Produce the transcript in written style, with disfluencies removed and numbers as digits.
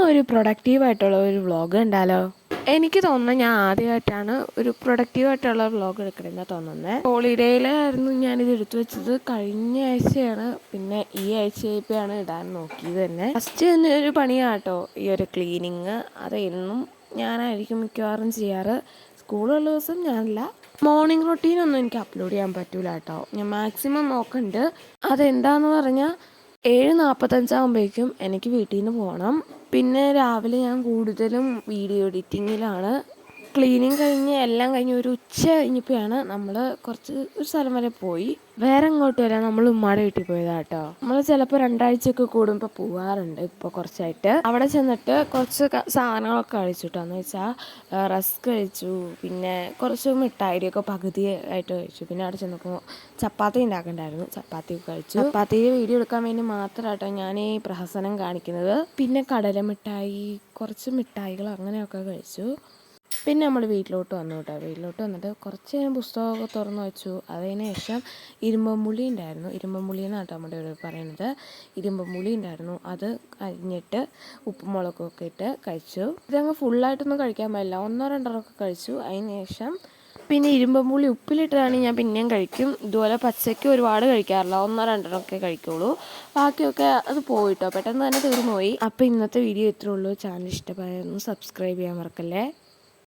ഒരു പ്രൊഡക്റ്റീവായിട്ടുള്ള ഒരു വ്ളോഗ് കണ്ടാലോ? എനിക്ക് തോന്നുന്നു ഞാൻ ആദ്യമായിട്ടാണ് ഒരു പ്രൊഡക്റ്റീവായിട്ടുള്ള വ്ളോഗ് എടുക്കണമെന്നാണ് തോന്നുന്നത്. ഹോളിഡേയിലായിരുന്നു ഞാനിത് എടുത്തു വെച്ചത്. കഴിഞ്ഞ ആഴ്ചയാണ്, പിന്നെ ഈ ആഴ്ചയായപ്പോഴാണ് ഇടാൻ നോക്കിയത് തന്നെ. ഫസ്റ്റ് തന്നെ ഒരു പണിയാട്ടോ ഈ ഒരു ക്ലീനിങ്. അത് എന്നും ഞാനായിരിക്കും മിക്കവാറും ചെയ്യാറ്. സ്കൂളുള്ള ദിവസം ഞാനല്ല. മോർണിംഗ് റൊട്ടീനൊന്നും എനിക്ക് അപ്ലോഡ് ചെയ്യാൻ പറ്റൂല കേട്ടോ. ഞാൻ മാക്സിമം നോക്കുന്നുണ്ട്. അതെന്താണെന്ന് പറഞ്ഞാൽ 7:45 എനിക്ക് വീട്ടിൽ നിന്ന് പോകണം. പിന്നെ രാവിലെ ഞാൻ കൂടുതലും വീഡിയോ എഡിറ്റിങ്ങിലാണ്. ക്ലീനിങ് കഴിഞ്ഞ് എല്ലാം കഴിഞ്ഞ് ഒരു ഉച്ച കഴിഞ്ഞപ്പോഴാണ് നമ്മൾ ഒരു സ്ഥലം വരെ പോയി. വേറെ എങ്ങോട്ടും വരാൻ നമ്മൾ ഉമ്മാടെ വീട്ടിൽ പോയതാണ് കേട്ടോ. നമ്മൾ ചിലപ്പോൾ 2 ആഴ്ചയൊക്കെ കൂടുമ്പോൾ പോകാറുണ്ട്. ഇപ്പോൾ കുറച്ചായിട്ട് അവിടെ ചെന്നിട്ട് കുറച്ച് സാധനങ്ങളൊക്കെ കഴിച്ചു കേട്ടോ. എന്ന് വെച്ചാൽ റസ്ക് കഴിച്ചു, പിന്നെ കുറച്ച് മിഠായിയൊക്കെ പകുതി ആയിട്ട് കഴിച്ചു. പിന്നെ അവിടെ ചെന്നപ്പോൾ ചപ്പാത്തി ഉണ്ടാക്കണ്ടായിരുന്നു, ചപ്പാത്തി കഴിച്ചു. ചപ്പാത്തി വീഡിയോ എടുക്കാൻ വേണ്ടി മാത്രമായിട്ടോ ഞാൻ ഈ പ്രഹസനം കാണിക്കുന്നത്. പിന്നെ കടല മിഠായി, കുറച്ച് മിഠായികൾ അങ്ങനെയൊക്കെ കഴിച്ചു. പിന്നെ നമ്മൾ വീട്ടിലോട്ട് വന്നു കേട്ടോ. വീട്ടിലോട്ട് വന്നിട്ട് കുറച്ച് ഞാൻ പുസ്തകമൊക്കെ തുറന്ന് വെച്ചു. അതിന് ശേഷം ഇരുമ്പമ്പുളി ഉണ്ടായിരുന്നു. ഇരുമ്പമ്പുളി എന്നാണ് കേട്ടോ നമ്മുടെ ഇവിടെ പറയുന്നത്. ഇരുമ്പമ്പുളി ഉണ്ടായിരുന്നു, അത് അരിഞ്ഞിട്ട് ഉപ്പും മുളകൊക്കെ ഇട്ട് കഴിച്ചു. ഇതങ്ങ് ഫുള്ളായിട്ടൊന്നും കഴിക്കാൻ പാടില്ല, 1-2 ഒക്കെ കഴിച്ചു. അതിന് ശേഷം പിന്നെ ഇരുമ്പമ്പുളി ഉപ്പിലിട്ടതാണ് ഞാൻ പിന്നെയും കഴിക്കും. ഇതുപോലെ പച്ചയ്ക്ക് ഒരുപാട് കഴിക്കാറില്ല, 1-2 ഒക്കെ കഴിക്കുള്ളൂ. ബാക്കിയൊക്കെ അത് പോയിട്ടോ, പെട്ടെന്ന് തന്നെ തീർന്നു പോയി. അപ്പോൾ ഇന്നത്തെ വീഡിയോ ഇത്രേ ഉള്ളൂ. ചാനൽ ഇഷ്ടമായിരുന്നു സബ്സ്ക്രൈബ് ചെയ്യാൻ മറക്കല്ലേ.